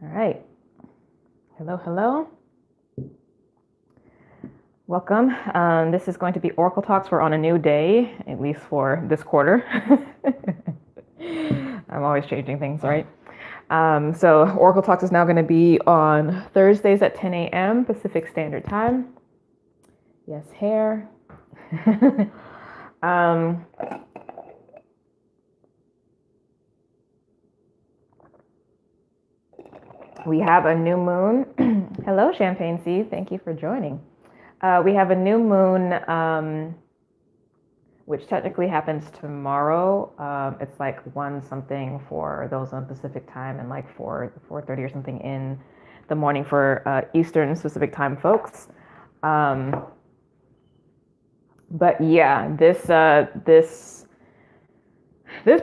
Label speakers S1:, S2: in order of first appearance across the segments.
S1: All right. Hello, hello. Welcome. This is going to be Oracle Talks. We're on a new day, at least for this quarter. I'm always changing things, right? So Oracle Talks is now going to be on Thursdays at 10 a.m. Pacific Standard Time. Yes, hair. um, we have a new moon. Hello, Champagne Seed. Thank you for joining. We have a new moon, which technically happens tomorrow. It's like 1 something for those on Pacific time and like 4:30 or something in the morning for Eastern specific time folks. But yeah, this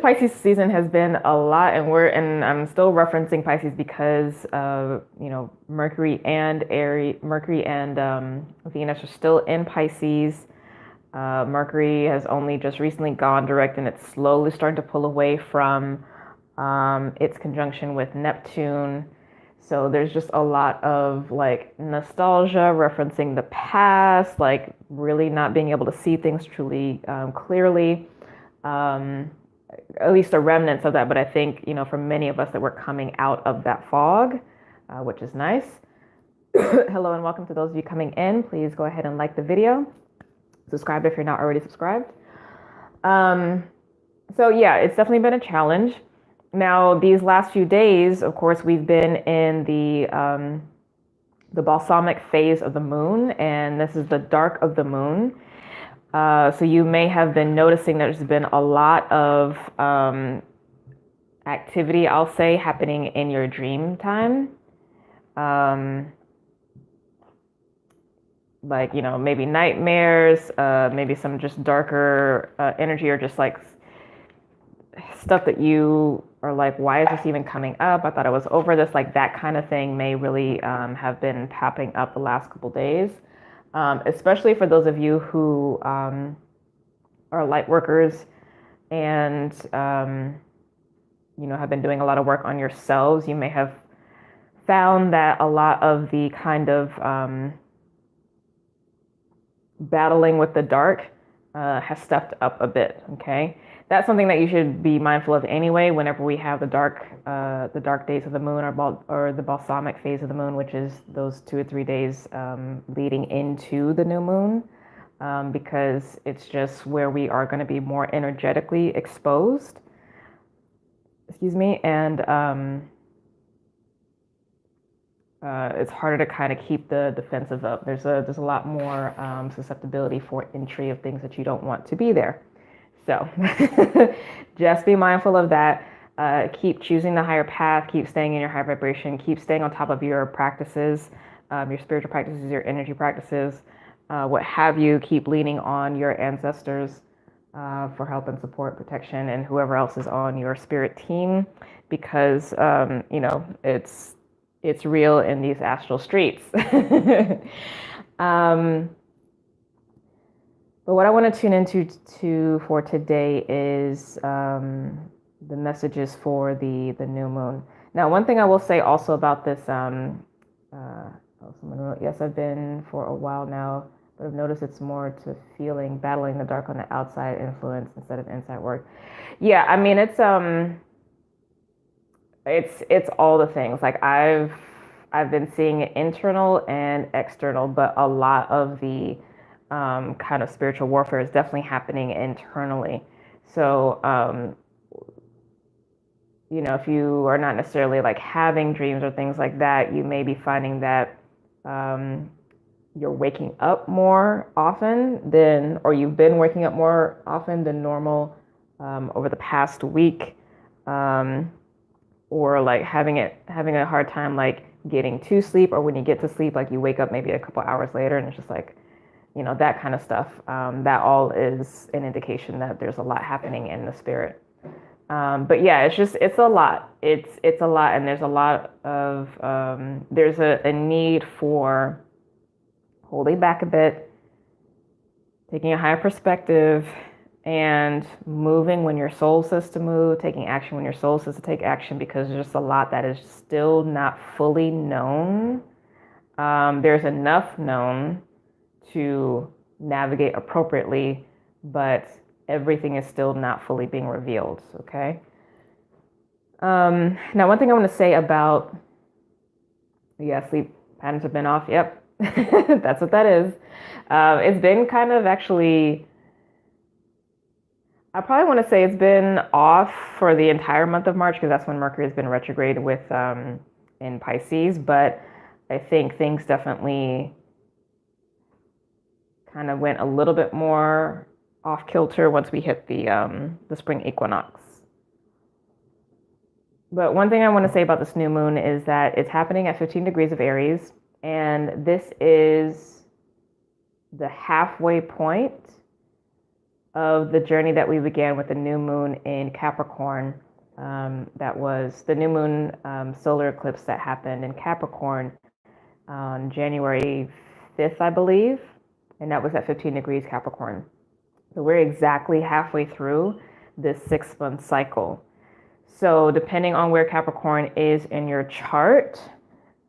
S1: Pisces season has been a lot, and I'm still referencing Pisces because Mercury and Venus are still in Pisces. Mercury has only just recently gone direct, and it's slowly starting to pull away from its conjunction with Neptune. So there's just a lot of like nostalgia, referencing the past, like really not being able to see things truly clearly. At least the remnants of that. But I think, for many of us that we're coming out of that fog, which is nice. Hello and welcome to those of you coming in. Please go ahead and like the video. Subscribe if you're not already subscribed. So yeah, it's definitely been a challenge. Now, these last few days, of course, we've been in the balsamic phase of the moon, and this is the dark of the moon. So you may have been noticing there's been a lot of activity, I'll say, happening in your dream time. Like, maybe nightmares, maybe some just darker energy, or just like stuff that you are like, why is this even coming up? I thought I was over this. Like that kind of thing may really have been popping up the last couple days. Especially for those of you who are light workers and have been doing a lot of work on yourselves. You may have found that a lot of the kind of battling with the dark has stepped up a bit. Okay, that's something that you should be mindful of anyway. Whenever we have the dark days of the moon, or the balsamic phase of the moon, which is those 2 or 3 days leading into the new moon, because it's just where we are going to be more energetically exposed. Excuse me, and it's harder to kind of keep the defensive up. There's a lot more susceptibility for entry of things that you don't want to be there. So just be mindful of that. Keep choosing the higher path. Keep staying in your high vibration. Keep staying on top of your practices, your spiritual practices, your energy practices, what have you. Keep leaning on your ancestors for help and support, protection, and whoever else is on your spirit team, because it's real in these astral streets. But what I want to tune into for today is the messages for the new moon. Now, one thing I will say also about this, someone wrote, yes, I've been for a while now, but I've noticed it's more to battling the dark on the outside influence instead of inside work. Yeah, I mean, it's all the things. Like I've been seeing it internal and external, but a lot of the kind of spiritual warfare is definitely happening internally. So, if you are not necessarily like having dreams or things like that, you may be finding that you're waking up more often or you've been waking up more often than normal over the past week, or like having a hard time like getting to sleep, or when you get to sleep, like you wake up maybe a couple hours later, and it's just like, that kind of stuff. That all is an indication that there's a lot happening in the spirit. But yeah, it's a lot. It's a lot, and there's a lot of there's a need for holding back a bit, taking a higher perspective, and moving when your soul says to move, taking action when your soul says to take action, because there's just a lot that is still not fully known. There's enough known to navigate appropriately, but everything is still not fully being revealed, okay? Now, one thing I want to say about, sleep patterns have been off. Yep, that's what that is. It's been kind of actually, I probably want to say it's been off for the entire month of March, because that's when Mercury has been retrograde with in Pisces. But I think things definitely kind of went a little bit more off kilter once we hit the spring equinox. But one thing I want to say about this new moon is that it's happening at 15 degrees of Aries, and this is the halfway point of the journey that we began with the new moon in Capricorn. That was the new moon solar eclipse that happened in Capricorn on January 5th, I believe, and that was at 15 degrees Capricorn. So we're exactly halfway through this 6-month cycle. So depending on where Capricorn is in your chart,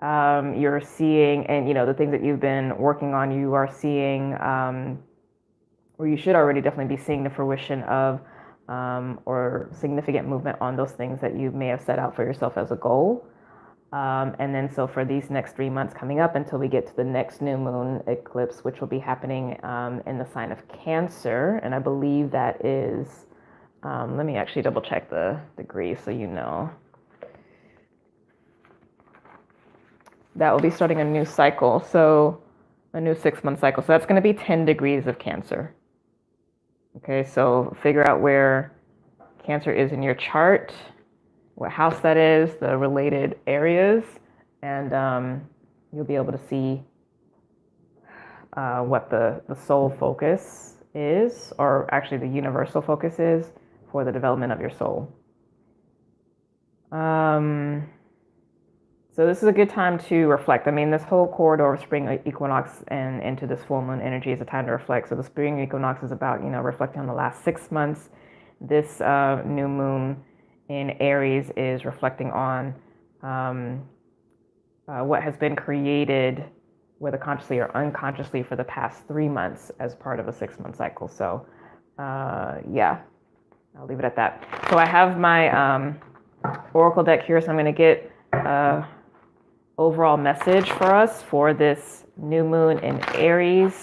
S1: you're seeing, and the things that you've been working on, you are seeing, or you should already definitely be seeing the fruition of, or significant movement on those things that you may have set out for yourself as a goal. And then so for these next 3 months coming up until we get to the next new moon eclipse, which will be happening in the sign of Cancer, and I believe that is, let me actually double check the degree so you know. That will be starting a new cycle, so a new 6-month cycle. So that's going to be 10 degrees of Cancer. Okay, so figure out where Cancer is in your chart, what house that is, the related areas, and you'll be able to see what the soul focus is, or actually the universal focus is for the development of your soul. So this is a good time to reflect. I mean, this whole corridor of spring equinox and into this full moon energy is a time to reflect. So the spring equinox is about, reflecting on the last 6 months. This new moon in Aries is reflecting on what has been created, whether consciously or unconsciously, for the past 3 months as part of a 6-month cycle. So I'll leave it at that. So I have my Oracle deck here, so I'm going to get overall message for us for this new moon in Aries.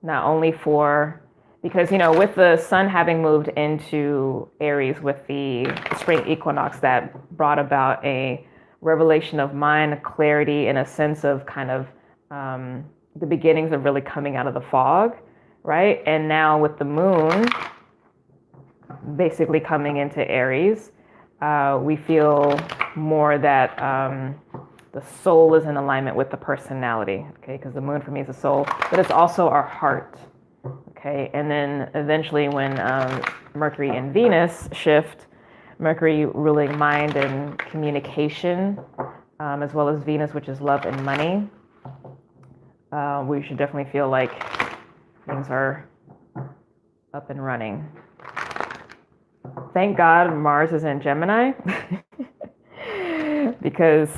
S1: Not only because, with the sun having moved into Aries with the spring equinox, that brought about a revelation of mind, clarity, and a sense of kind of the beginnings of really coming out of the fog, right? And now with the moon basically coming into Aries, we feel more that the soul is in alignment with the personality, okay? Because the moon for me is the soul, but it's also our heart, okay? And then eventually when Mercury and Venus shift, Mercury ruling mind and communication, as well as Venus, which is love and money, we should definitely feel like things are up and running. Thank God Mars is in Gemini because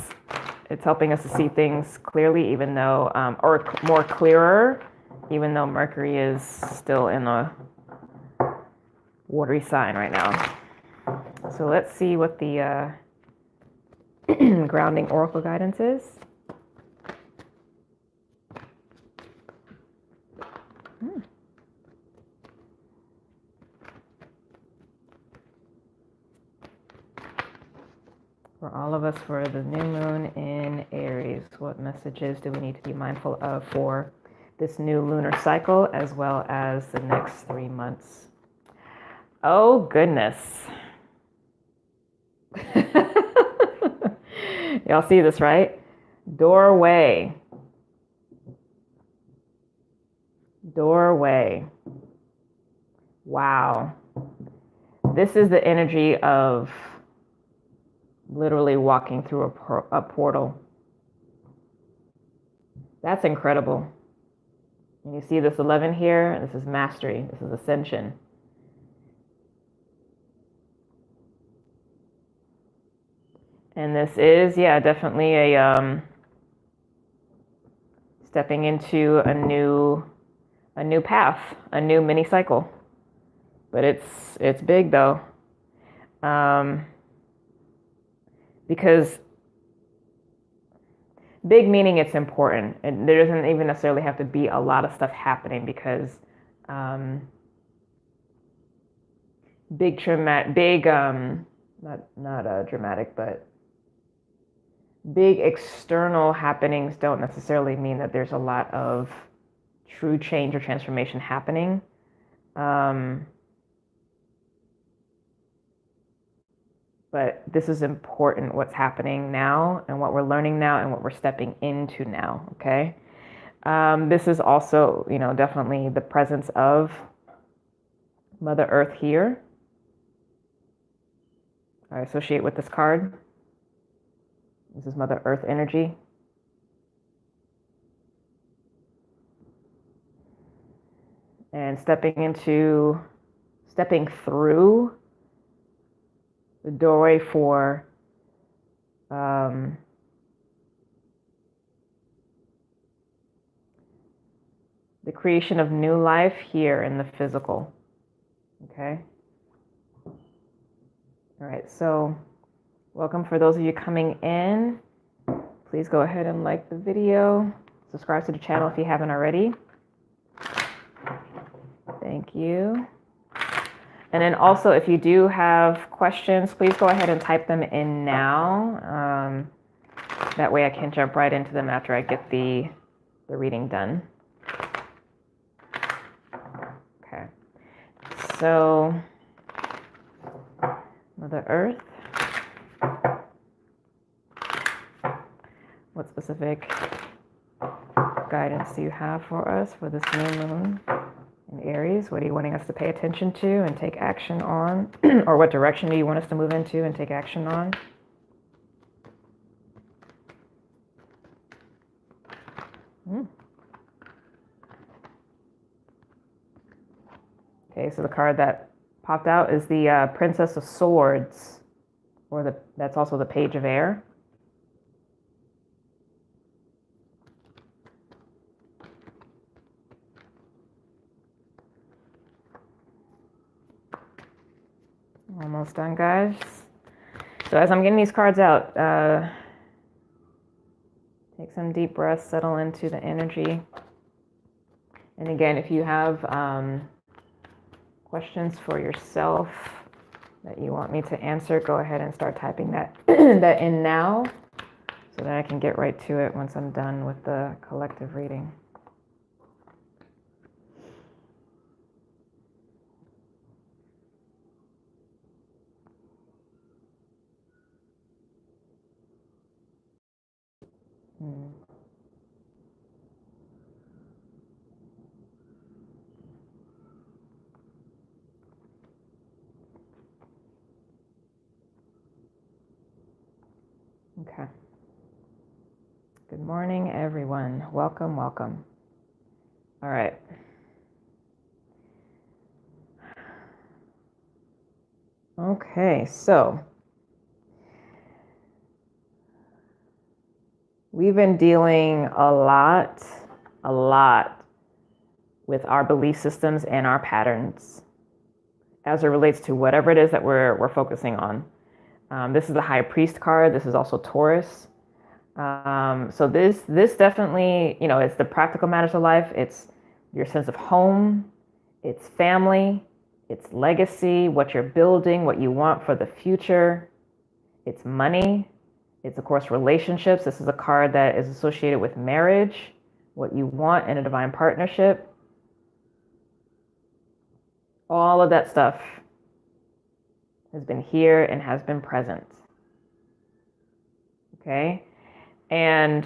S1: it's helping us to see things clearly, even though, or more clearer, even though Mercury is still in a watery sign right now. So let's see what the grounding oracle guidance is. For all of us for the new moon in Aries, what messages do we need to be mindful of for this new lunar cycle as well as the next 3 months? Oh, goodness. Y'all see this, right? Doorway. Doorway. Wow. This is the energy of literally walking through a portal. That's incredible. And you see this 11 here, this is mastery, this is ascension. And this is, yeah, definitely a stepping into a new path, a new mini cycle. But it's big though. Because big meaning it's important. And there doesn't even necessarily have to be a lot of stuff happening, because big external happenings don't necessarily mean that there's a lot of true change or transformation happening. But this is important, what's happening now and what we're learning now and what we're stepping into now, okay? This is also, definitely the presence of Mother Earth here. I associate with this card. This is Mother Earth energy. And stepping through the doorway for the creation of new life here in the physical. Okay. All right, so welcome for those of you coming in. Please go ahead and like the video. Subscribe to the channel if you haven't already. Thank you. And then also, if you do have questions, please go ahead and type them in now. That way I can jump right into them after I get the reading done. Okay. So, Mother Earth. What specific guidance do you have for us for this new moon in Aries? What are you wanting us to pay attention to and take action on? Or what direction do you want us to move into and take action on? Okay, so the card that popped out is the Princess of Swords, or that's also the Page of Air. Almost done, guys. So as I'm getting these cards out, take some deep breaths, settle into the energy. And again, if you have questions for yourself that you want me to answer, go ahead and start typing that that in now, so that I can get right to it once I'm done with the collective reading. Okay. Good morning, everyone. Welcome, welcome. All right. Okay, so we've been dealing a lot with our belief systems and our patterns as it relates to whatever it is that we're focusing on. This is the High Priest card. This is also Taurus. So this definitely, it's the practical matters of life. It's your sense of home. It's family. It's legacy, what you're building, what you want for the future. It's money. It's, of course, relationships. This is a card that is associated with marriage, what you want in a divine partnership. All of that stuff has been here and has been present. Okay? And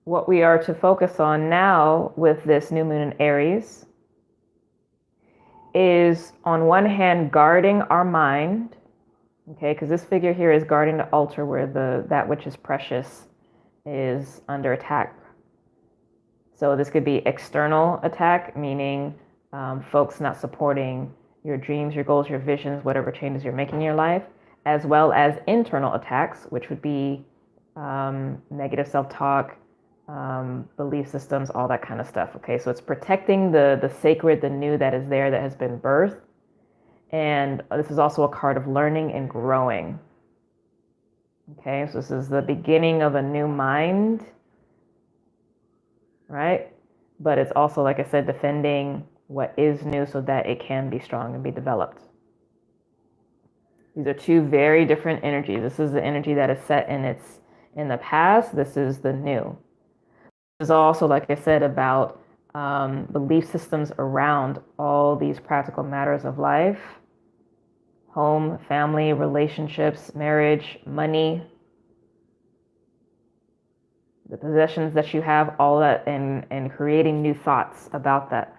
S1: what we are to focus on now with this new moon in Aries is, on one hand, guarding our mind, okay? Because this figure here is guarding the altar where that which is precious is under attack So this could be external attack, meaning folks not supporting your dreams, your goals, your visions, whatever changes you're making in your life, as well as internal attacks, which would be negative self-talk, belief systems, all that kind of stuff. Okay, so it's protecting the sacred, the new that is there, that has been birthed. And this is also a card of learning and growing. Okay, so this is the beginning of a new mind, right? But it's also, like I said, defending what is new so that it can be strong and be developed. These are two very different energies. This is the energy that is set in the past. This is the new. This is also, like I said, about belief systems around all these practical matters of life: home, family, relationships, marriage, money, the possessions that you have, all that, and creating new thoughts about that.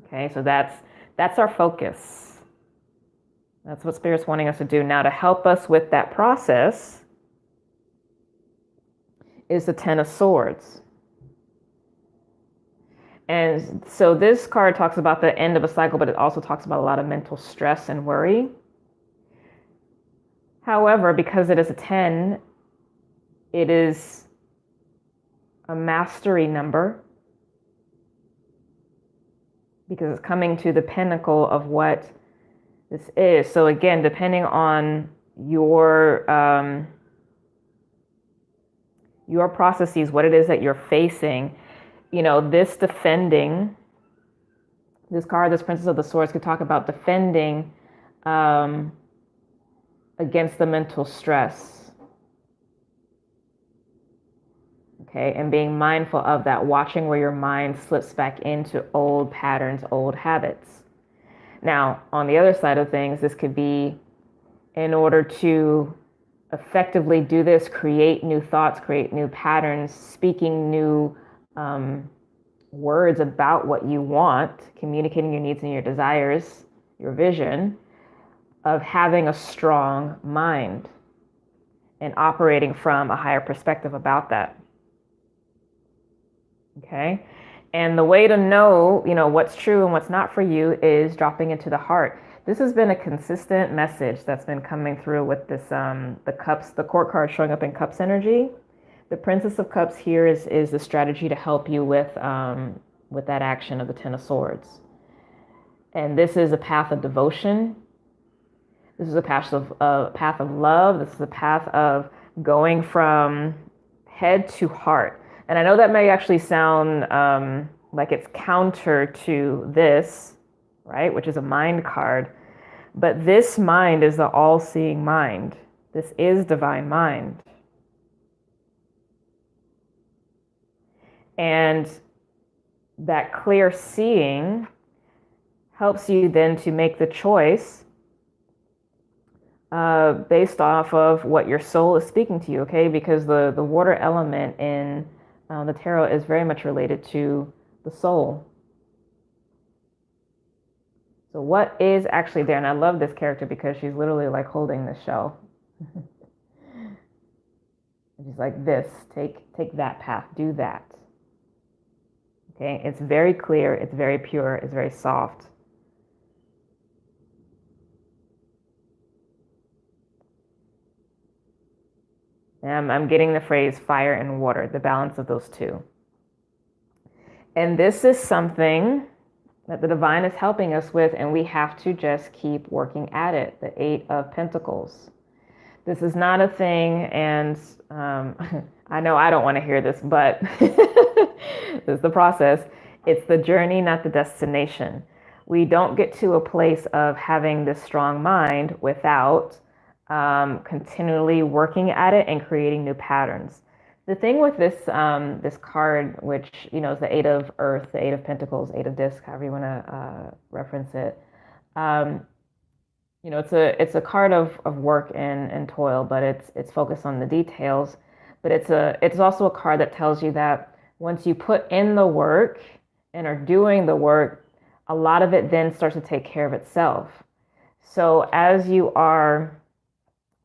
S1: Okay, so that's our focus. That's what Spirit's wanting us to do. Now, to help us with that process is the Ten of Swords. And so this card talks about the end of a cycle, but it also talks about a lot of mental stress and worry. However, because it is a 10, it is a mastery number, because it's coming to the pinnacle of what this is. So again, depending on your processes, what it is that you're facing, this defending, this card, this Princess of the Swords, could talk about defending against the mental stress. Okay, and being mindful of that, watching where your mind slips back into old patterns, old habits. Now, on the other side of things, this could be, in order to effectively do this, create new thoughts, create new patterns, speaking new words about what you want, communicating your needs and your desires, your vision, of having a strong mind and operating from a higher perspective about that. Okay? And the way to know, what's true and what's not for you is dropping into the heart. This has been a consistent message that's been coming through with this, the cups, the court card showing up in cups energy. The Princess of Cups here is the strategy to help you with that action of the Ten of Swords. And this is a path of devotion. This is a path of love. This is a path of going from head to heart. And I know that may actually sound like it's counter to this, right, which is a mind card. But this mind is the all-seeing mind. This is divine mind. And that clear seeing helps you then to make the choice based off of what your soul is speaking to you, okay? Because the water element in the tarot is very much related to the soul. So what is actually there? And I love this character because she's literally like holding this shell. She's like, this, take that path, do that. Okay, it's very clear, it's very pure, it's very soft. I'm getting the phrase fire and water, the balance of those two. And this is something that the divine is helping us with, and we have to just keep working at it. The Eight of Pentacles. This is not a thing, and I know I don't want to hear this, but this is the process. It's the journey, not the destination. We don't get to a place of having this strong mind without continually working at it and creating new patterns. The thing with this this card, which is the Eight of Earth, the Eight of Pentacles, Eight of Discs, however you want to reference it. It's a card of work and toil, but it's focused on the details. But it's also a card that tells you that once you put in the work and are doing the work, a lot of it then starts to take care of itself. So as you are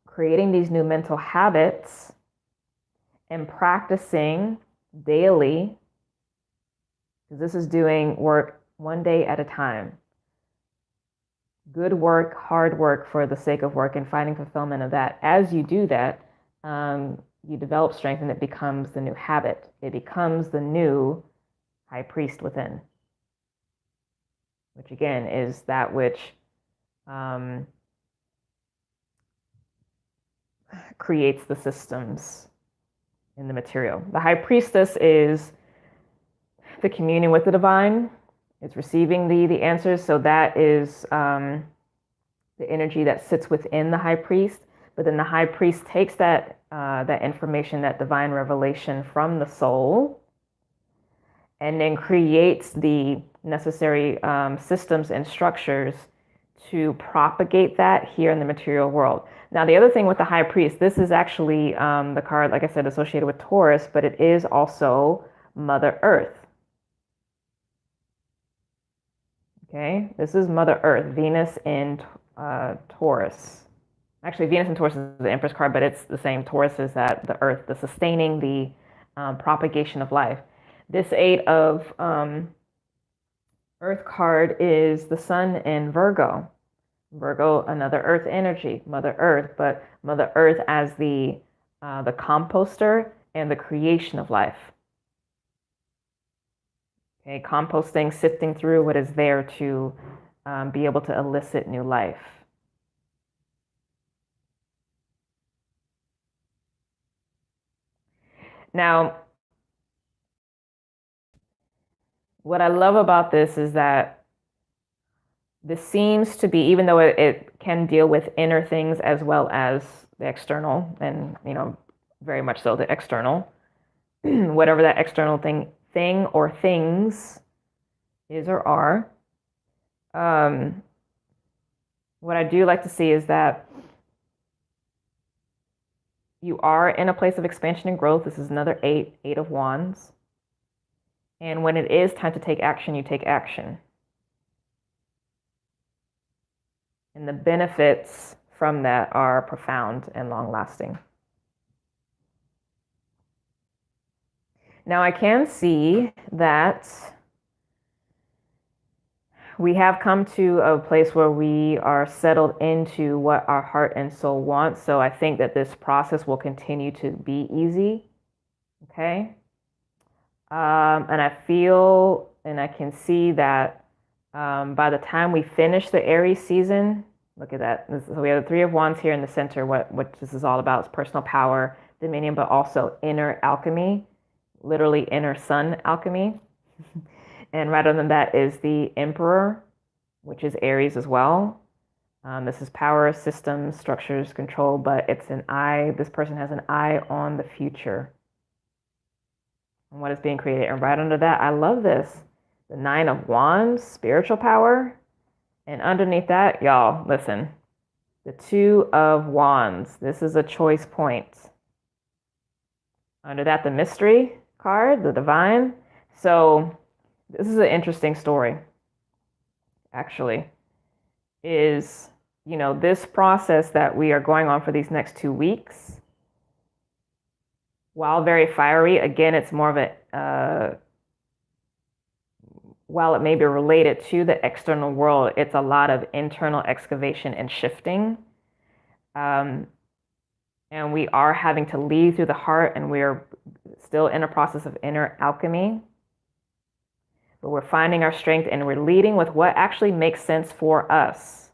S1: creating these new mental habits and practicing daily because this is doing work one day at a time. Good work, hard work for the sake of work, and finding fulfillment of that. As you do that, you develop strength, and it becomes the new habit. It becomes the new high priest within, which again is that which creates the systems in the material. The high priestess is the communion with the divine. It's receiving the answers. So that is the energy that sits within the high priest. But then the high priest takes that information, that divine revelation from the soul, and then creates the necessary systems and structures to propagate that here in the material world. Now, the other thing with the high priest, this is actually the card, like I said, associated with Taurus, but it is also Mother Earth. Okay, this is Mother Earth, Venus in Taurus. Actually, Venus in Taurus is the Empress card, but it's the same. Taurus is that the Earth, the sustaining, the propagation of life. This Eight of Earth card is the Sun in Virgo. Virgo, another Earth energy, Mother Earth, but Mother Earth as the composter and the creation of life. Okay, composting, sifting through what is there to be able to elicit new life. Now, what I love about this is that this seems to be, even though it can deal with inner things as well as the external, and very much so the external, whatever that external thing or things is or are. What I do like to see is that you are in a place of expansion and growth. This is another Eight of Wands. And when it is time to take action, you take action. And the benefits from that are profound and long-lasting. Now, I can see that we have come to a place where we are settled into what our heart and soul wants. So I think that this process will continue to be easy. Okay. And I feel and I can see that by the time we finish the Aries season, look at that. So we have the Three of Wands here in the center. What this is all about is personal power, dominion, but also inner alchemy, literally inner sun alchemy. And right under that is the Emperor, which is Aries as well. This is power, systems, structures, control, but it's an eye. This person has an eye on the future and what is being created. And right under that, I love this. The Nine of Wands, spiritual power. And underneath that, y'all, listen, the Two of Wands. This is a choice point. Under that, the mystery card, the divine. So this is an interesting story, actually, is, this process that we are going on for these next 2 weeks, while very fiery, again, it's more of a, while it may be related to the external world, it's a lot of internal excavation and shifting. And we are having to lead through the heart, and we're still in a process of inner alchemy. But we're finding our strength, and we're leading with what actually makes sense for us.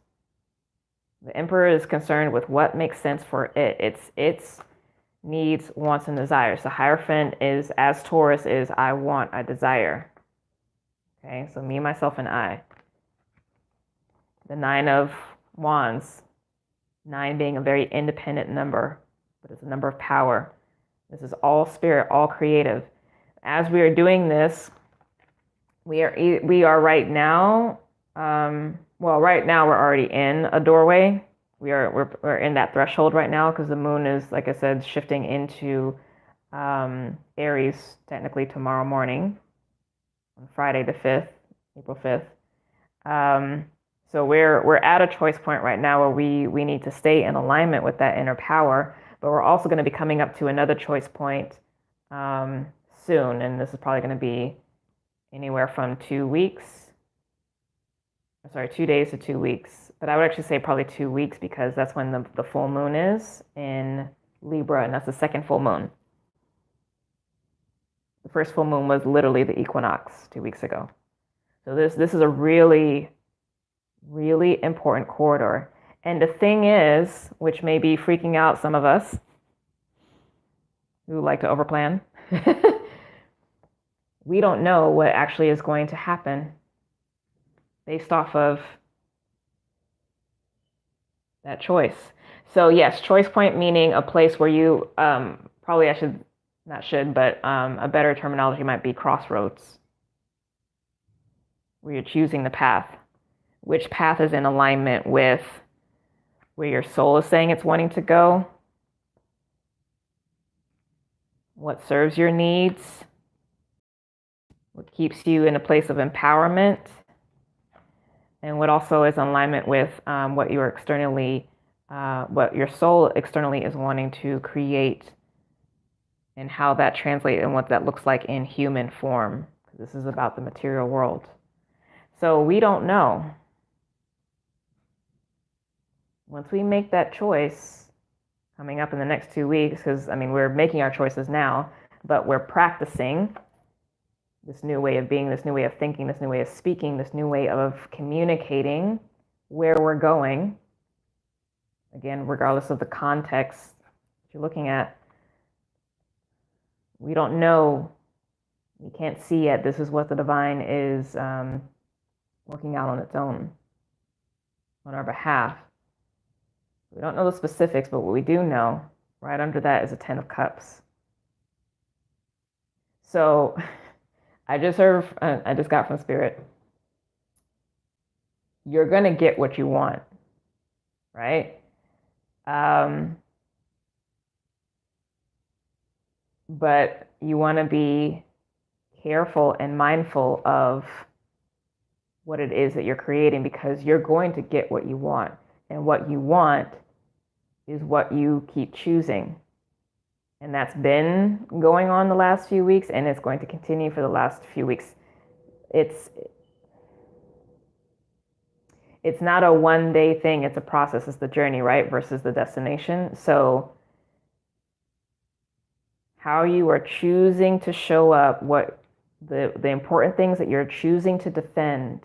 S1: The Emperor is concerned with what makes sense for it. It's needs, wants, and desires. The Hierophant is, as Taurus is, I want, I desire. Okay, so me, myself, and I. The Nine of Wands, 9 being a very independent number, but it's a number of power. This is all spirit, all creative. As we are doing this, we are right now, right now we're already in a doorway. We're in that threshold right now, because the moon is, like I said, shifting into Aries technically tomorrow morning, on Friday the 5th, April 5th. So we're at a choice point right now where we need to stay in alignment with that inner power, but we're also going to be coming up to another choice point soon, and this is probably going to be anywhere from 2 weeks. 2 days to 2 weeks. But I would actually say probably 2 weeks because that's when the full moon is in Libra, and that's the second full moon. The first full moon was literally the equinox 2 weeks ago. So this is a really, really important corridor. And the thing is, which may be freaking out some of us who like to overplan, we don't know what actually is going to happen based off of that choice. So yes, choice point meaning a place where you, probably I should, not should, but a better terminology might be crossroads, where you're choosing the path. Which path is in alignment with where your soul is saying it's wanting to go? What serves your needs? What keeps you in a place of empowerment? And what also is in alignment with what you're externally, what your soul externally is wanting to create, and how that translates and what that looks like in human form. This is about the material world. So we don't know. Once we make that choice coming up in the next 2 weeks, because I mean, we're making our choices now, but we're practicing this new way of being, this new way of thinking, this new way of speaking, this new way of communicating where we're going. Again, regardless of the context you're looking at, we don't know, we can't see yet. This is what the divine is working out on its own, on our behalf. We don't know the specifics, but what we do know, right under that is a 10 of Cups. So I just got from Spirit, you're going to get what you want, right? But you want to be careful and mindful of what it is that you're creating, because you're going to get what you want. And what you want is what you keep choosing. And that's been going on the last few weeks, and it's going to continue for the last few weeks. It's not a one-day thing. It's a process. It's the journey, right? Versus the destination. So how you are choosing to show up, what the important things that you're choosing to defend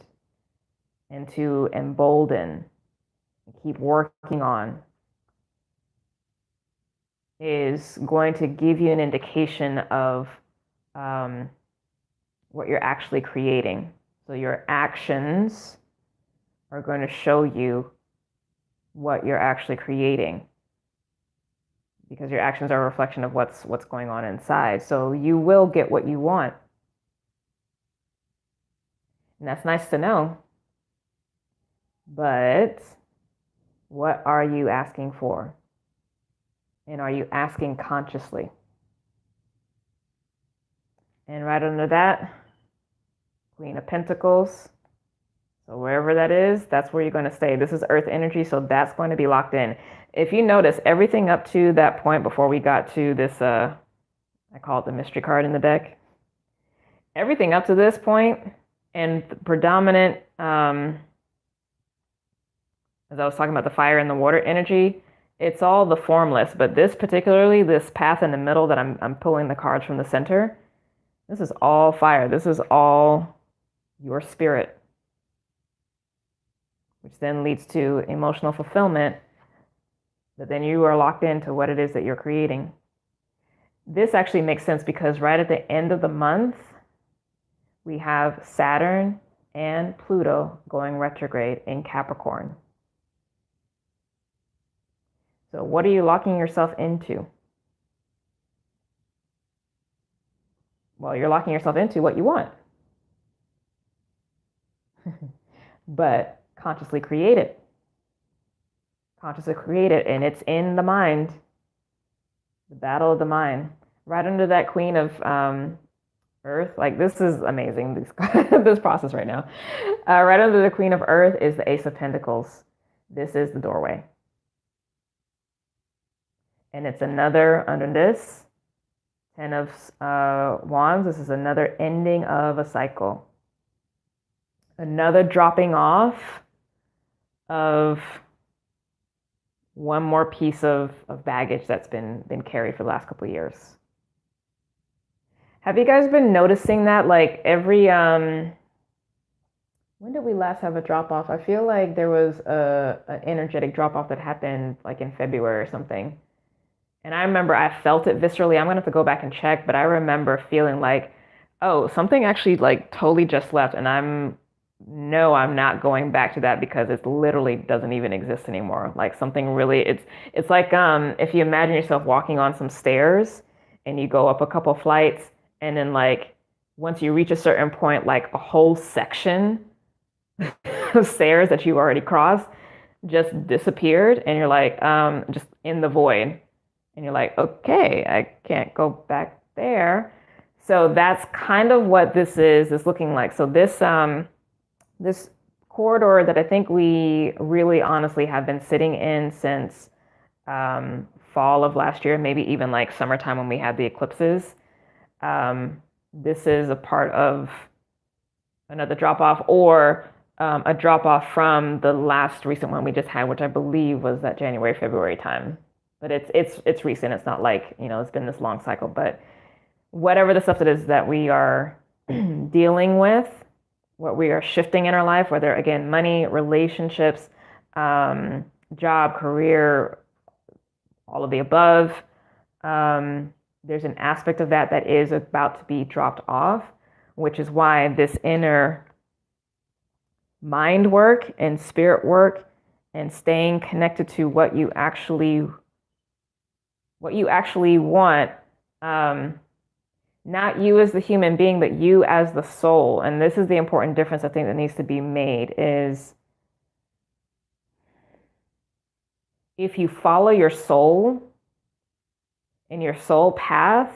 S1: and to embolden, keep working on, is going to give you an indication of what you're actually creating. So your actions are going to show you what you're actually creating, because your actions are a reflection of what's going on inside. So you will get what you want. And that's nice to know. But what are you asking for? And are you asking consciously? And right under that, Queen of Pentacles. So wherever that is, that's where you're going to stay. This is earth energy, so that's going to be locked in. If you notice, everything up to that point before we got to this, I call it the mystery card in the deck. Everything up to this point, and the predominant, as I was talking about the fire and the water energy, it's all the formless. But this particularly, this path in the middle that I'm pulling the cards from the center, this is all fire. This is all your spirit, which then leads to emotional fulfillment, that then you are locked into what it is that you're creating. This actually makes sense because right at the end of the month, we have Saturn and Pluto going retrograde in Capricorn. So what are you locking yourself into? Well, you're locking yourself into what you want. But consciously create it. Consciously create it, and it's in the mind. The battle of the mind. Right under that Queen of Earth, like this is amazing, this process right now. Right under the Queen of Earth is the Ace of Pentacles. This is the doorway. And it's another, under this, Ten of Wands. This is another ending of a cycle. Another dropping off of one more piece of baggage that's been carried for the last couple of years. Have you guys been noticing that? Like every when did we last have a drop off? I feel like there was an energetic drop off that happened like in February or something. And I remember I felt it viscerally. I'm gonna have to go back and check, but I remember feeling like, oh, something actually like totally just left, and I'm not going back to that because it literally doesn't even exist anymore. Like something really, it's like if you imagine yourself walking on some stairs and you go up a couple flights, and then like once you reach a certain point, like a whole section of stairs that you already crossed just disappeared, and you're like just in the void, and you're like, okay, I can't go back there. So that's kind of what this is looking like. So this corridor that I think we really honestly have been sitting in since fall of last year, maybe even like summertime when we had the eclipses. This is a part of another drop off, or a drop off from the last recent one we just had, which I believe was that January, February time. But it's recent. It's not like, it's been this long cycle. But whatever the stuff that is that we are dealing with, what we are shifting in our life, whether again, money, relationships, job, career, all of the above, there's an aspect of that is about to be dropped off, which is why this inner mind work and spirit work and staying connected to what you actually want, not you as the human being, but you as the soul. And this is the important difference I think that needs to be made, is if you follow your soul and your soul path,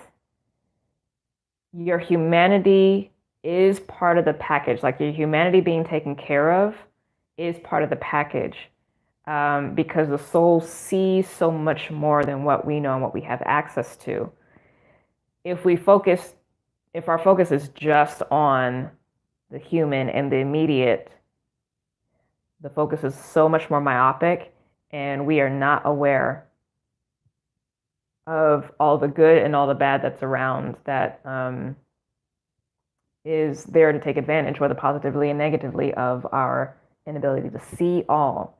S1: your humanity is part of the package. Like your humanity being taken care of is part of the package, because the soul sees so much more than what we know and what we have access to. If our focus is just on the human and the immediate, the focus is so much more myopic, and we are not aware of all the good and all the bad that's around, that is there to take advantage, whether positively and negatively, of our inability to see all.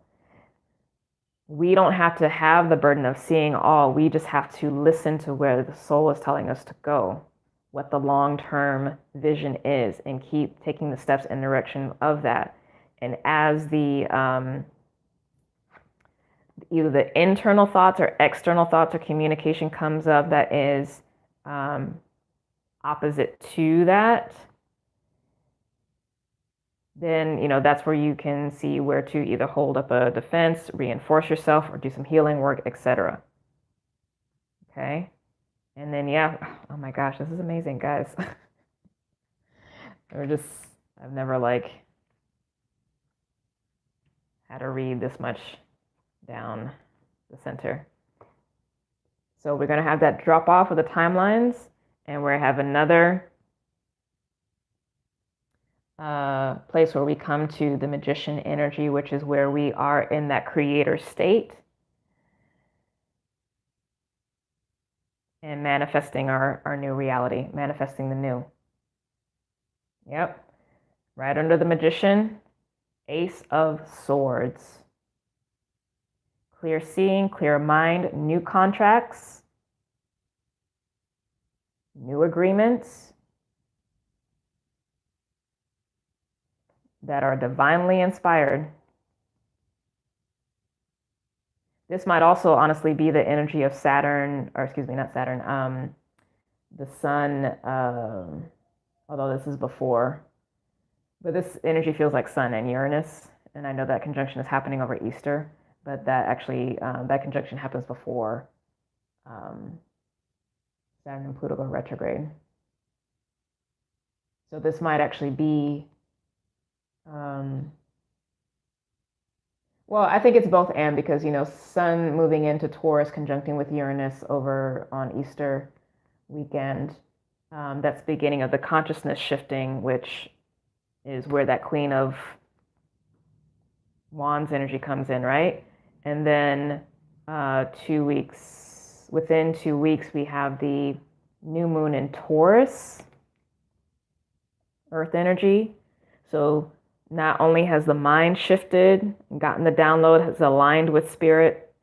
S1: We don't have to have the burden of seeing all. We just have to listen to where the soul is telling us to go, what the long-term vision is, and keep taking the steps in the direction of that. And as the either the internal thoughts or external thoughts or communication comes up that is opposite to that, then that's where you can see where to either hold up a defense, reinforce yourself, or do some healing work, etc. Okay. And then oh my gosh, this is amazing, guys. I've never had to read this much down the center. So we're going to have that drop off of the timelines, and we're going to have another place where we come to the magician energy, which is where we are in that creator state and manifesting our new reality, manifesting the new. Yep. Right under the magician, Ace of Swords. Clear seeing, clear mind, new contracts, new agreements that are divinely inspired. This might also honestly be the energy of Saturn, or excuse me, not Saturn, the sun, although this is before, but this energy feels like Sun and Uranus, and I know that conjunction is happening over Easter, but that actually, that conjunction happens before Saturn and Pluto go retrograde. So this might actually be, well, I think it's both and, because, Sun moving into Taurus conjuncting with Uranus over on Easter weekend. That's the beginning of the consciousness shifting, which is where that Queen of Wands energy comes in, right? And then 2 weeks, within 2 weeks, we have the new moon in Taurus, earth energy. So not only has the mind shifted, gotten the download, has aligned with spirit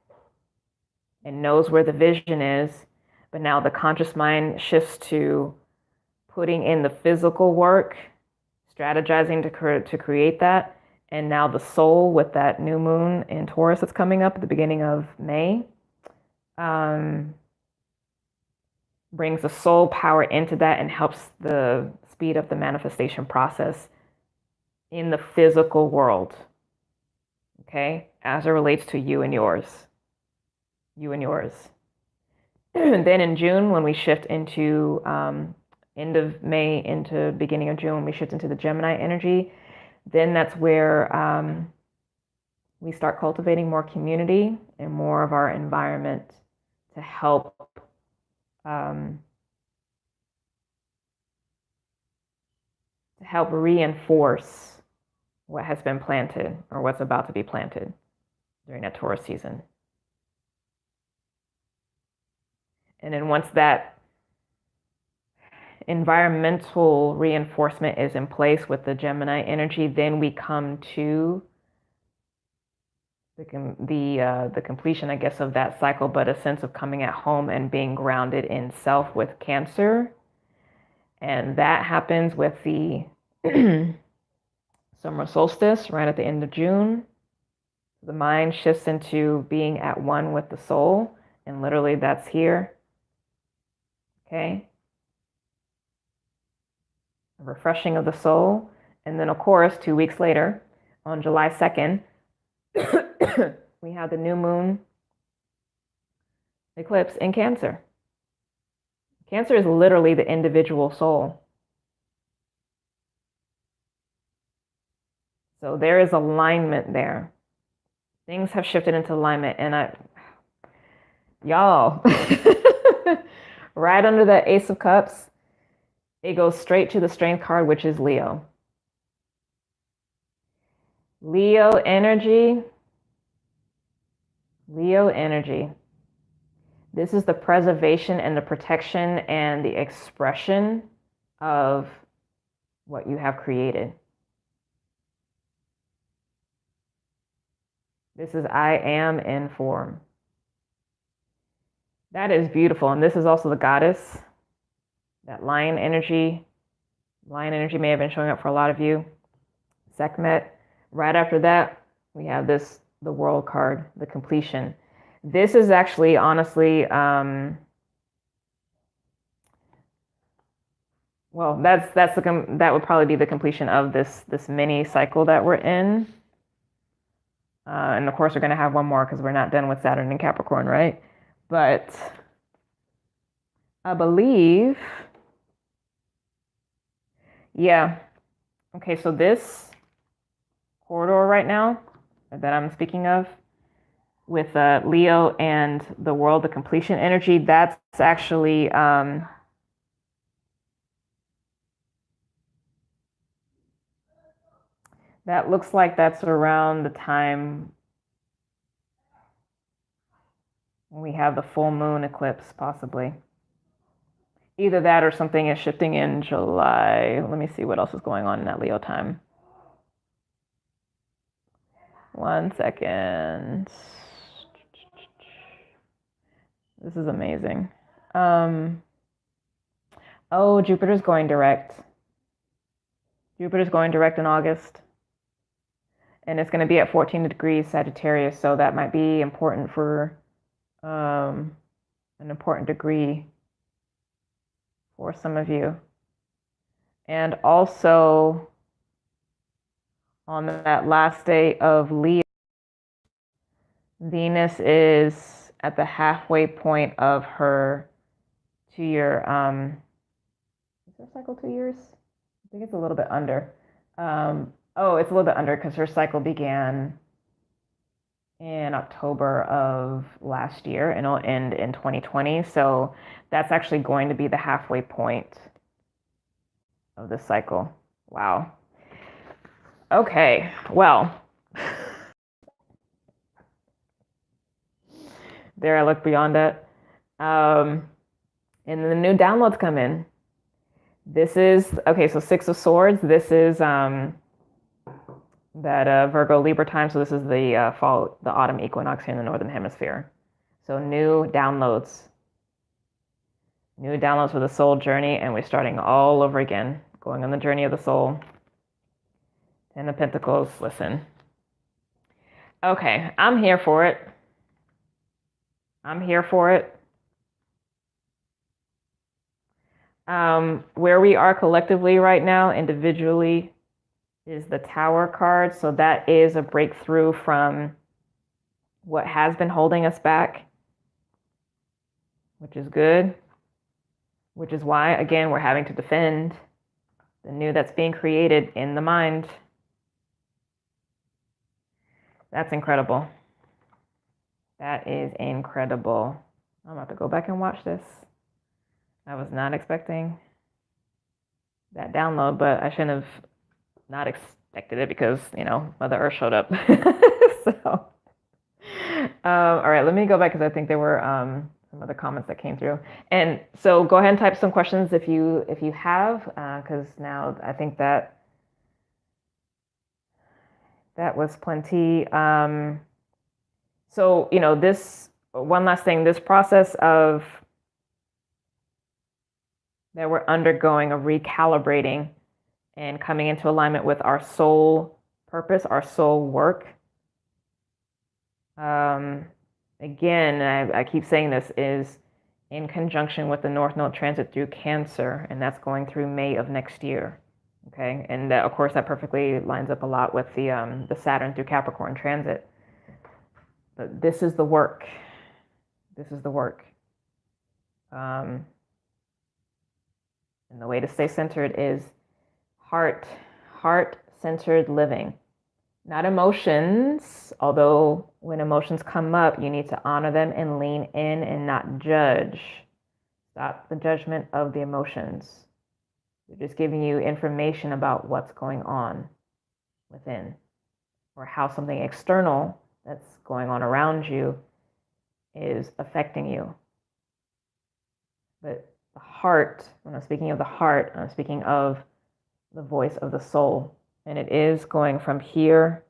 S1: and knows where the vision is, but now the conscious mind shifts to putting in the physical work, strategizing to create that. And now the soul, with that new moon in Taurus that's coming up at the beginning of May, brings the soul power into that and helps the speed up the manifestation process in the physical world. Okay, as it relates to you and yours. You and yours. And then in June, when we shift into end of May into beginning of June, when we shift into the Gemini energy, then that's where we start cultivating more community and more of our environment to help reinforce what has been planted or what's about to be planted during that Taurus season. And then once that environmental reinforcement is in place with the Gemini energy, then we come to the completion, I guess, of that cycle, but a sense of coming at home and being grounded in self with Cancer. And that happens with the summer solstice right at the end of June. The mind shifts into being at one with the soul, and literally that's here. Okay. A refreshing of the soul. And then, of course, 2 weeks later, on July 2nd, we have the new moon eclipse in Cancer. Cancer is literally the individual soul. So there is alignment there. Things have shifted into alignment, and y'all, right under that Ace of Cups, it goes straight to the Strength card, which is Leo. Leo energy. This is the preservation and the protection and the expression of what you have created. This is I am in form. That is beautiful. And this is also the goddess, that lion energy. Lion energy may have been showing up for a lot of you. Sekhmet. Right after that, we have this, the world card, the completion. This is actually, honestly, well, that would probably be the completion of this mini cycle that we're in. And of course, we're going to have one more because we're not done with Saturn and Capricorn, right? But I believe, yeah. Okay, so this corridor right now that I'm speaking of with Leo and the world, the completion energy, that's actually that looks like that's around the time when we have the full moon eclipse, possibly. Either that or something is shifting in July. Let me see what else is going on in that Leo time. 1 second. This is amazing. Oh, Jupiter's going direct. Jupiter's going direct in August. And it's going to be at 14 degrees Sagittarius, so that might be important for an important degree for some of you. And also on that last day of Leo, Venus is at the halfway point of her 2-year, is her cycle 2 years? I think it's a little bit under. Oh, it's a little bit under because her cycle began in October of last year, and it'll end in 2020. So that's actually going to be the halfway point of this cycle. Wow. Okay, well, there I look beyond that. And then the new downloads come in. This is, okay, so Six of Swords. This is that Virgo Libra time. So this is the fall, the autumn equinox here in the Northern Hemisphere. So new downloads for the soul journey, and we're starting all over again, going on the journey of the soul. Ten of Pentacles, listen. Okay, I'm here for it. I'm here for it. Where we are collectively right now, individually, is the Tower card. So that is a breakthrough from what has been holding us back, which is good, which is why, again, we're having to defend the new that's being created in the mind. That's incredible. That is incredible. I'm about to go back and watch this. I was not expecting that download, but I shouldn't have not expected it because, you know, Mother Earth showed up. So, all right, let me go back because I think there were some other comments that came through. And so go ahead and type some questions if you have, because now I think that was plenty. So, you know, this one last thing, this process of that we're undergoing a recalibrating and coming into alignment with our soul purpose, our soul work. Again, I keep saying this, is in conjunction with the North Node transit through Cancer, and that's going through May of next year. Okay, and that, of course, that perfectly lines up a lot with the Saturn through Capricorn transit. But this is the work. This is the work. And the way to stay centered is heart-centered living. Not emotions, although when emotions come up, you need to honor them and lean in and not judge. Stop the judgment of the emotions. They're just giving you information about what's going on within, or how something external that's going on around you is affecting you. But the heart, when I'm speaking of the heart, I'm speaking of the voice of the soul. And it is going from here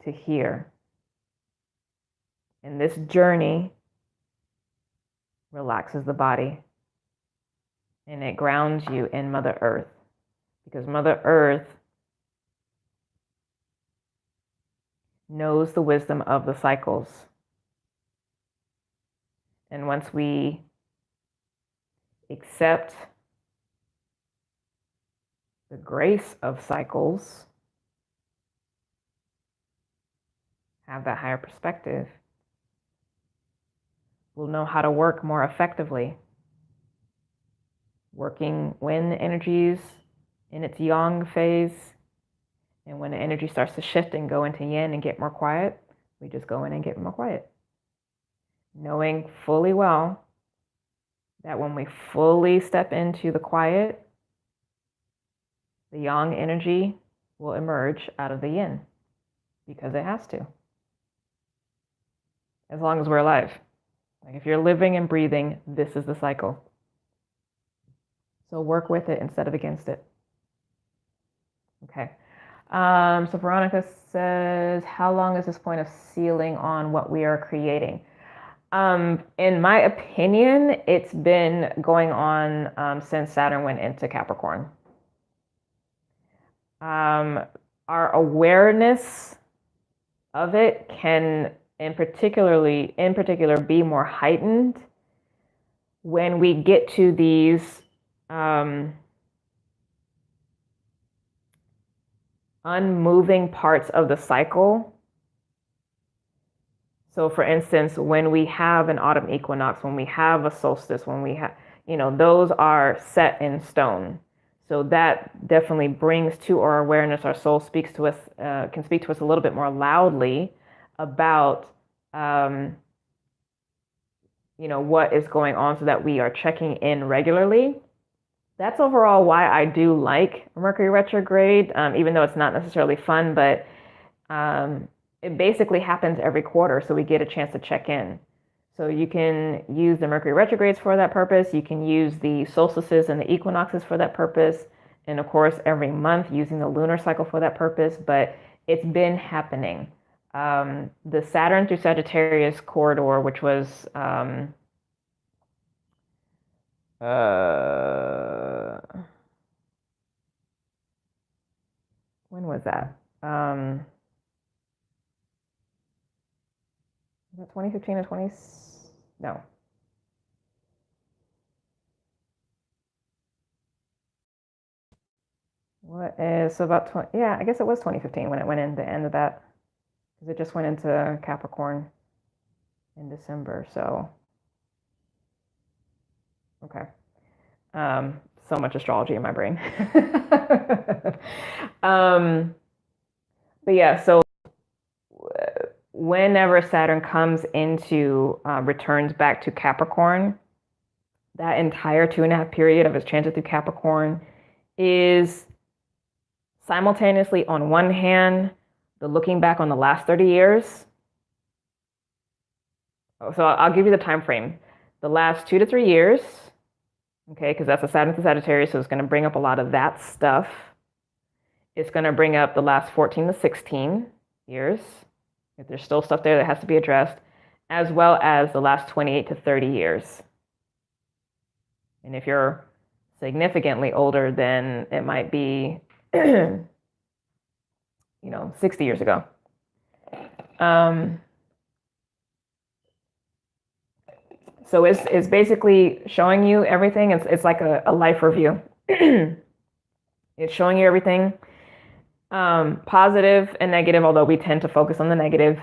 S1: to here. And this journey relaxes the body. And it grounds you in Mother Earth. Because Mother Earth knows the wisdom of the cycles. And once we accept the grace of cycles, have that higher perspective, we'll know how to work more effectively. Working when the energy's in its yang phase, and when the energy starts to shift and go into yin and get more quiet, we just go in and get more quiet. Knowing fully well that when we fully step into the quiet, the yang energy will emerge out of the yin, because it has to. As long as we're alive. Like if you're living and breathing, this is the cycle. So work with it instead of against it. Okay. So Veronica says, how long is this point of sealing on what we are creating? In my opinion, it's been going on since Saturn went into Capricorn. Our awareness of it can, in particular, be more heightened when we get to these unmoving parts of the cycle. So for instance, when we have an autumn equinox, when we have a solstice, when we have, those are set in stone. So that definitely brings to our awareness, our soul speaks to us, can speak to us a little bit more loudly about, what is going on, so that we are checking in regularly. That's overall why I do like Mercury retrograde, even though it's not necessarily fun, but it basically happens every quarter, so we get a chance to check in. So you can use the Mercury retrogrades for that purpose. You can use the solstices and the equinoxes for that purpose. And of course, every month using the lunar cycle for that purpose. But it's been happening. The Saturn through Sagittarius corridor, which was when was that? Was that 2015 or 20? No. What is so about 20? Yeah, I guess it was 2015 when it went in the end of that, because it just went into Capricorn in December. So, okay. So much astrology in my brain. But yeah, so whenever Saturn comes into returns back to Capricorn, that entire 2.5 period of its transit through Capricorn is simultaneously, on one hand, the looking back on the last 30 years. So I'll give you the time frame. The last 2 to 3 years, okay, because that's a Saturn to Sagittarius, so it's going to bring up a lot of that stuff. It's going to bring up the last 14 to 16 years, if there's still stuff there that has to be addressed, as well as the last 28 to 30 years. And if you're significantly older, then it might be 60 years ago. So it's basically showing you everything. It's like a life review. It's showing you everything, positive and negative, although we tend to focus on the negative.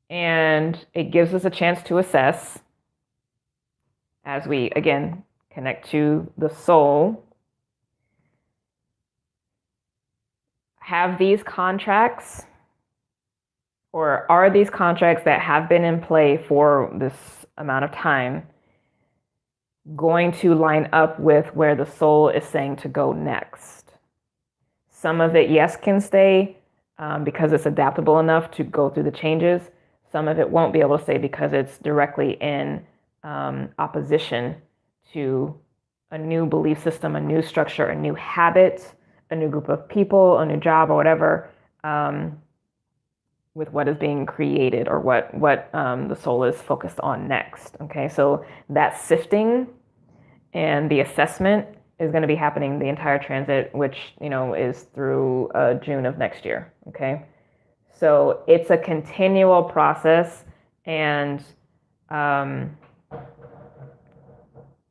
S1: And it gives us a chance to assess as we, again, connect to the soul. Have these contracts, or are these contracts that have been in play for this amount of time going to line up with where the soul is saying to go next? Some of it, yes, can stay because it's adaptable enough to go through the changes. Some of it won't be able to stay because it's directly in opposition to a new belief system, a new structure, a new habit, a new group of people, a new job, or whatever, with what is being created, or what the soul is focused on next. Okay, so that sifting and the assessment is going to be happening the entire transit, which is through June of next year. Okay, so it's a continual process, and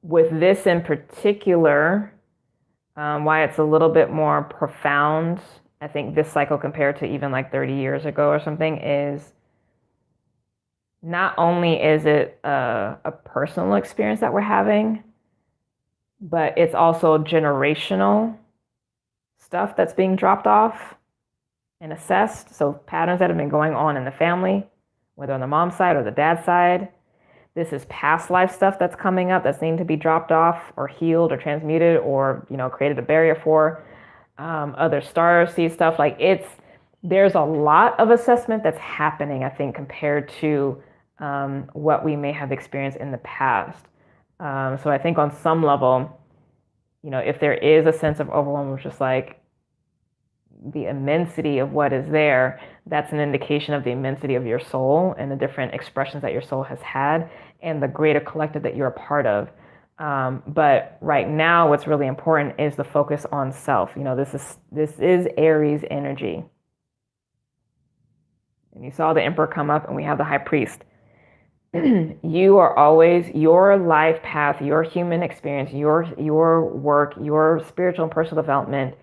S1: with this in particular, why it's a little bit more profound, I think, this cycle compared to even like 30 years ago or something, is not only is it a personal experience that we're having, but it's also generational stuff that's being dropped off and assessed. So patterns that have been going on in the family, whether on the mom's side or the dad's side. This is past life stuff that's coming up that's needing to be dropped off or healed or transmuted, or created a barrier for. Other star seed stuff, there's a lot of assessment that's happening, I think, compared to what we may have experienced in the past. So I think on some level, if there is a sense of overwhelm, which is like the immensity of what is there, that's an indication of the immensity of your soul and the different expressions that your soul has had and the greater collective that you're a part of. But right now, what's really important is the focus on self. This is Aries energy. And you saw the Emperor come up, and we have the High Priest. You are always, your life path, your human experience, your work, your spiritual and personal development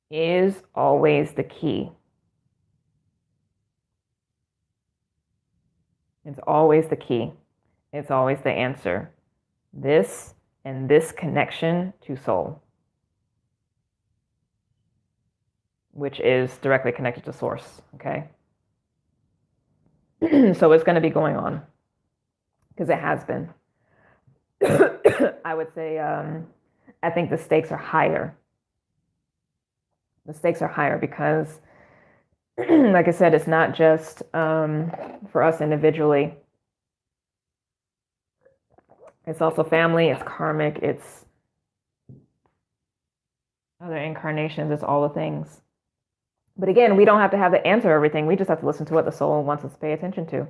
S1: is always the key. It's always the key. It's always the answer. This and this connection to soul, which is directly connected to source, okay? So it's going to be going on, because it has been. I would say, I think the stakes are higher. The stakes are higher because, like I said, it's not just for us individually. It's also family, it's karmic, it's other incarnations, it's all the things. But again, we don't have to have the answer to everything. We just have to listen to what the soul wants us to pay attention to.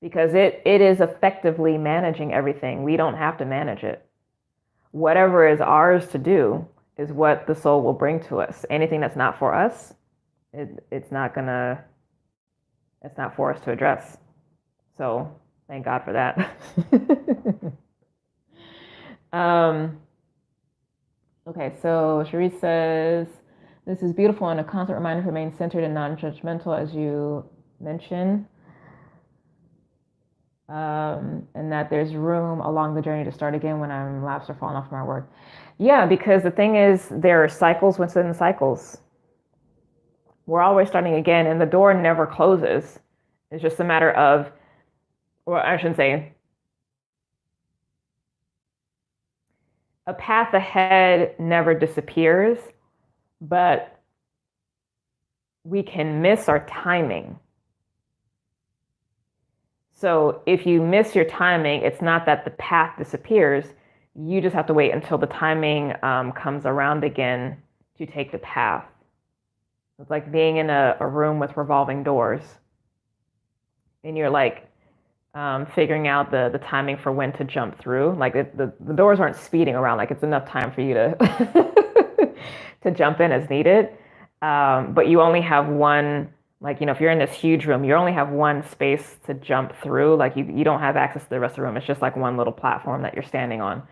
S1: Because it is effectively managing everything. We don't have to manage it. Whatever is ours to do is what the soul will bring to us. Anything that's not for us, it's not for us to address. So thank God for that. Okay, so Cherise says, this is beautiful and a constant reminder to remain centered and non-judgmental, as you mentioned. And that there's room along the journey to start again when I'm lapsed or falling off my work. Yeah, because the thing is, there are cycles within cycles. We're always starting again, and the door never closes. It's just a matter of, well, I shouldn't say, a path ahead never disappears, but we can miss our timing. So if you miss your timing, it's not that the path disappears. You just have to wait until the timing comes around again to take the path. It's like being in a room with revolving doors, and you're like figuring out the timing for when to jump through. Like the doors aren't speeding around. Like it's enough time for you to to jump in as needed. But you only have one. Like, if you're in this huge room, you only have one space to jump through. Like you don't have access to the rest of the room. It's just like one little platform that you're standing on.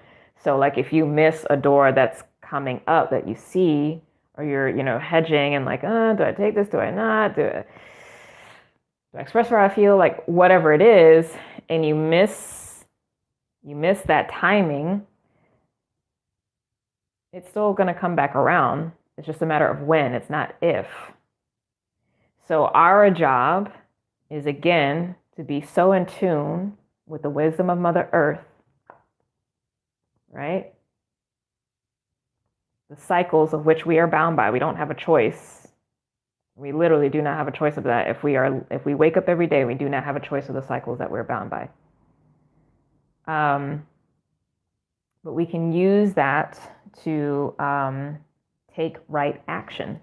S1: So like if you miss a door that's coming up that you see, or you're, hedging and like, do I take this? Do I not? Do I express how I feel? Like whatever it is, and you miss that timing, it's still going to come back around. It's just a matter of when. It's not if. So our job is, again, to be so in tune with the wisdom of Mother Earth, right? The cycles of which we are bound by. We don't have a choice. We literally do not have a choice of that. If we wake up every day, we do not have a choice of the cycles that we're bound by. But we can use that to take right action,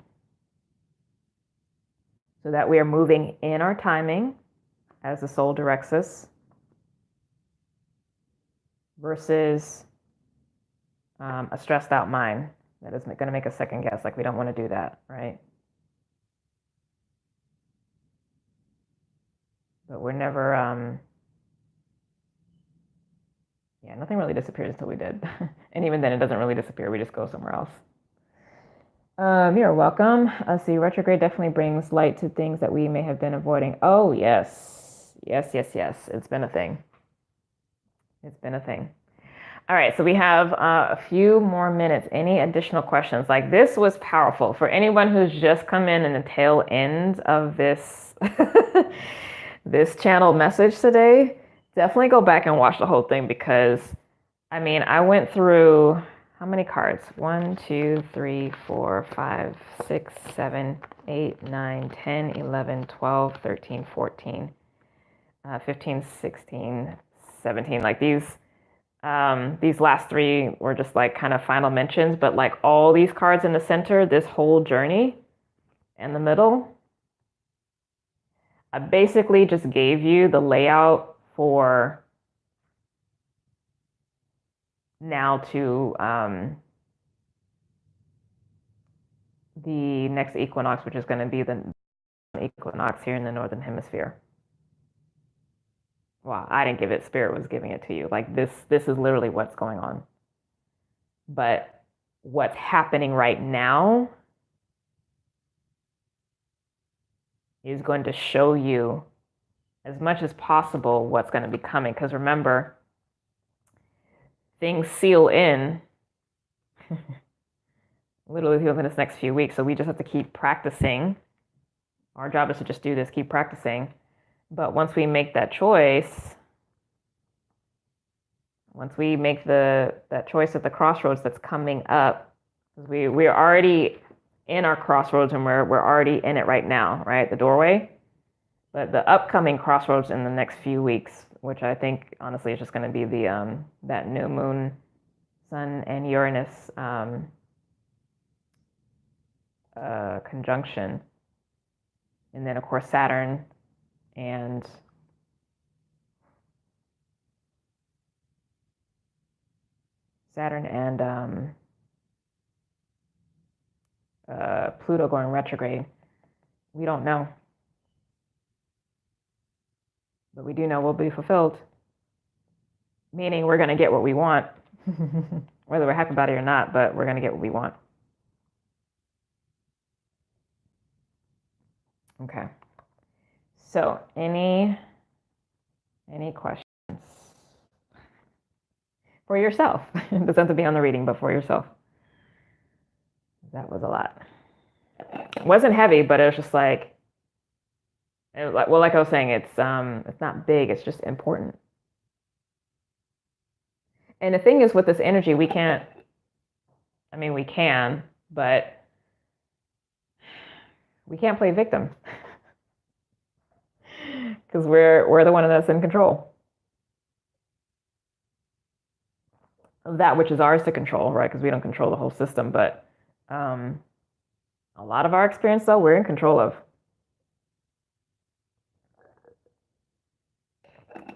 S1: so that we are moving in our timing as the soul directs us, versus a stressed out mind that is going to make us second guess. Like we don't want to do that, right? But we're never, nothing really disappears until we did. And even then it doesn't really disappear. We just go somewhere else. You're welcome. See, retrograde definitely brings light to things that we may have been avoiding. Oh, yes. Yes. It's been a thing. All right, so we have a few more minutes. Any additional questions? Like, this was powerful. For anyone who's just come in the tail end of this this channel message today, definitely go back and watch the whole thing, because, I went through, how many cards? 1, 2, 3, 4, 5, 6, 7, 8, 9, 10, 11, 12, 13, 14, 15, 16, 17. Like these last three were just like kind of final mentions, but like all these cards in the center, this whole journey in the middle, I basically just gave you the layout for now to the next equinox, which is going to be the equinox here in the Northern Hemisphere. Well, I didn't give it, Spirit was giving it to you. Like this is literally what's going on. But what's happening right now is going to show you as much as possible what's going to be coming. Because remember, things seal in literally within this next few weeks. So we just have to keep practicing. Our job is to just do this, keep practicing. But once we make that choice, once we make that choice at the crossroads that's coming up, we're already in our crossroads and we're already in it right now, right? The doorway. But the upcoming crossroads in the next few weeks, which I think honestly is just going to be the that new moon, Sun and Uranus conjunction, and then of course Saturn and Pluto going retrograde. We don't know, but we do know we'll be fulfilled, meaning we're going to get what we want, whether we're happy about it or not, but we're going to get what we want. Okay. So, any questions for yourself? It doesn't have to be on the reading, but for yourself. That was a lot. It wasn't heavy, but it was just like, like I was saying, it's not big, it's just important. And the thing is with this energy, we can, but we can't play victim. Because we're the one that's in control of that which is ours to control, right? Because we don't control the whole system, but a lot of our experience, though, we're in control of.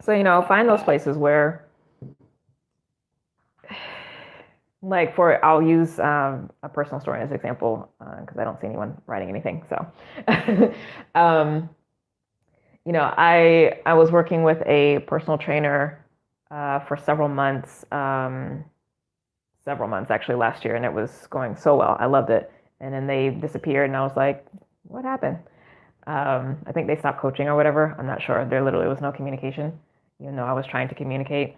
S1: So, find those places where, like, I'll use a personal story as an example, because I don't see anyone writing anything. So, I was working with a personal trainer for several months actually last year, and it was going so well. I loved it. And then they disappeared, and I was like, what happened? I think they stopped coaching or whatever. I'm not sure. There literally was no communication, even though I was trying to communicate.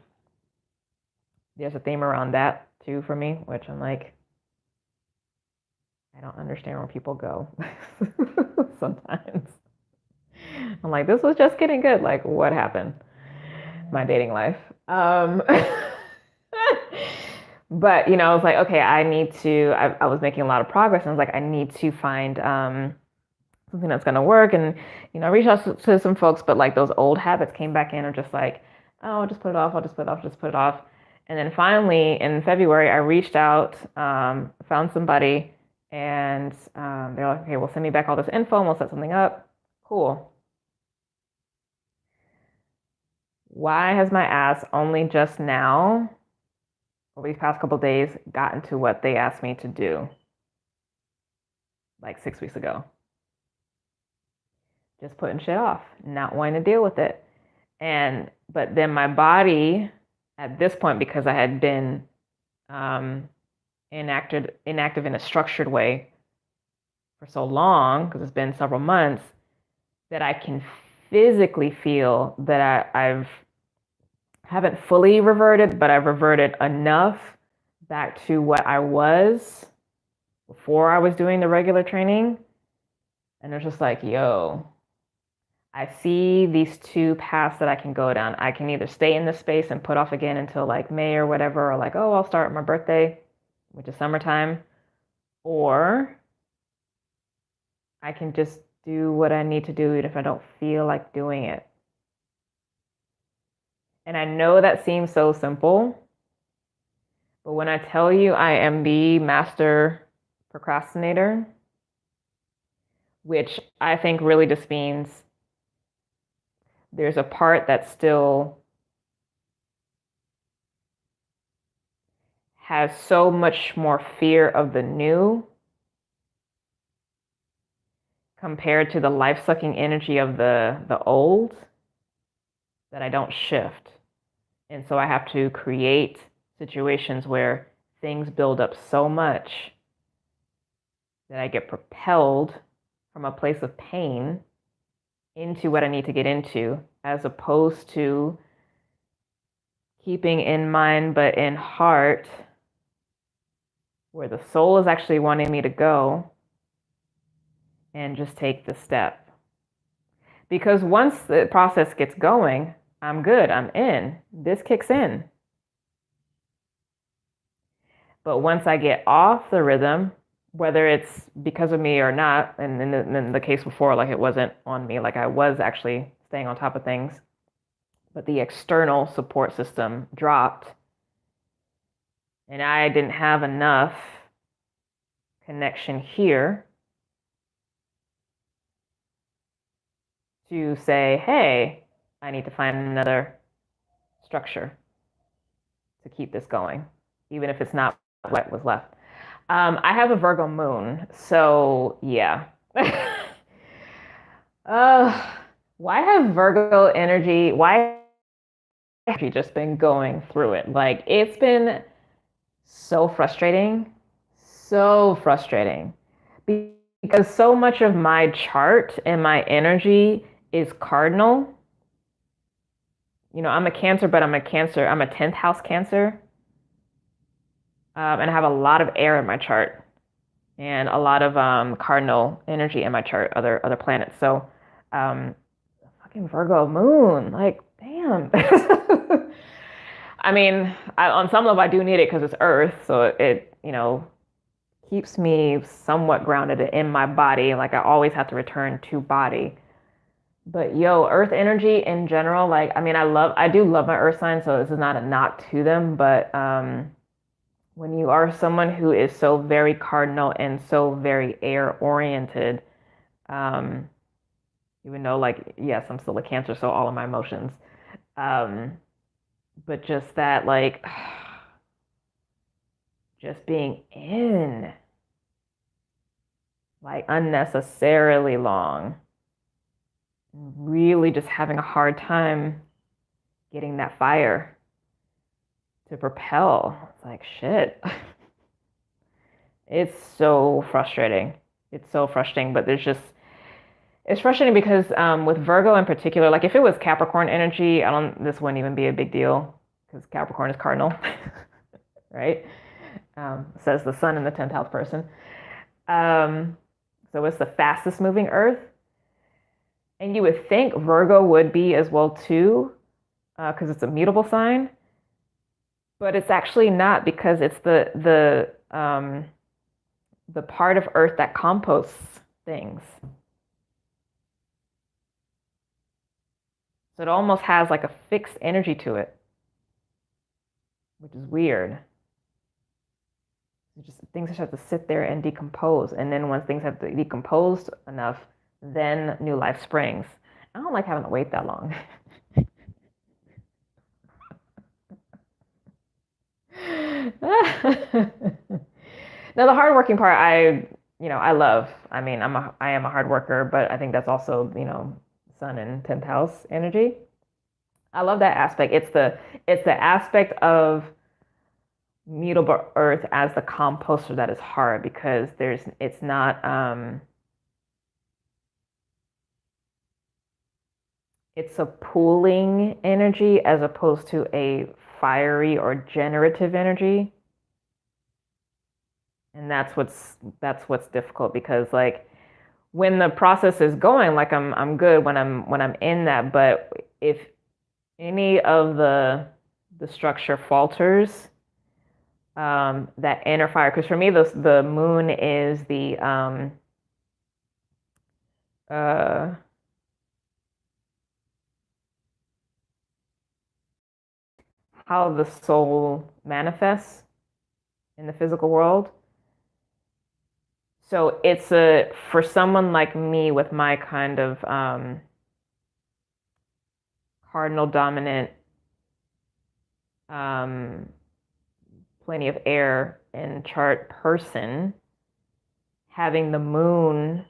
S1: There's a theme around that too for me, which I'm like, I don't understand where people go sometimes. I'm like, this was just getting good. Like, what happened? My dating life. But, I was like, okay, I was making a lot of progress. And I was like, I need to find something that's going to work. And, I reached out to some folks, but like those old habits came back in, or just like, oh, I'll just put it off. And then finally in February, I reached out, found somebody, and they're like, okay, well, send me back all this info and we'll set something up. Cool. Why has my ass only just now, over these past couple of days, gotten to what they asked me to do like 6 weeks ago? Just putting shit off, not wanting to deal with it. But then my body at this point, because I had been inactive in a structured way for so long, because it's been several months, that I can physically feel that I haven't fully reverted, but I've reverted enough back to what I was before I was doing the regular training. And it's just like, yo, I see these two paths that I can go down. I can either stay in this space and put off again until like May or whatever, or like, oh, I'll start my birthday, which is summertime, or I can just do what I need to do even if I don't feel like doing it. And I know that seems so simple, but when I tell you I am the master procrastinator, which I think really just means there's a part that still has so much more fear of the new compared to the life-sucking energy of the old, that I don't shift. And so I have to create situations where things build up so much that I get propelled from a place of pain into what I need to get into, as opposed to keeping in mind, but in heart, where the soul is actually wanting me to go, and just take the step. Because once the process gets going, I'm good, I'm in. This kicks in. But once I get off the rhythm, whether it's because of me or not, and in the case before, like it wasn't on me, like I was actually staying on top of things, but the external support system dropped, and I didn't have enough connection here to say, hey, I need to find another structure to keep this going, even if it's not what was left. I have a Virgo moon, so yeah. Why have Virgo energy? Why have you just been going through it? Like, it's been so frustrating, so frustrating. Because so much of my chart and my energy is cardinal. You know, I'm a Cancer, but I'm a 10th house Cancer. And I have a lot of air in my chart and a lot of cardinal energy in my chart, other planets. So, fucking Virgo moon, like, damn. I mean, on some level, I do need it because it's Earth, so it, keeps me somewhat grounded in my body. Like, I always have to return to body. But yo, Earth energy in general, like, I mean, I do love my Earth sign, so this is not a knock to them, but when you are someone who is so very cardinal and so very air oriented, even though, like, yes, I'm still a Cancer, so all of my emotions, but just that, like, just being in, like, unnecessarily long, really just having a hard time getting that fire to propel. It's like, shit. It's so frustrating. It's so frustrating, but it's frustrating because with Virgo in particular, like if it was Capricorn energy, this wouldn't even be a big deal because Capricorn is cardinal, right? Says the sun in the 10th house person. So it's the fastest moving Earth. And you would think Virgo would be as well too, because it's a mutable sign. But it's actually not, because it's the part of Earth that composts things. So it almost has like a fixed energy to it, which is weird. Things just have to sit there and decompose. And then once things have decomposed enough, then new life springs. I don't like having to wait that long. Now the hardworking part, I love. I mean, I am a hard worker, but I think that's also, sun and 10th house energy. I love that aspect. It's the aspect of mutable Earth as the composter that is hard, because it's not it's a pooling energy as opposed to a fiery or generative energy. And that's what's difficult, because like when the process is going, like I'm good when I'm in that, but if any of the structure falters, that inner fire, because for me the moon is the how the soul manifests in the physical world. So it's for someone like me with my kind of cardinal dominant, plenty of air in chart person, having the moon,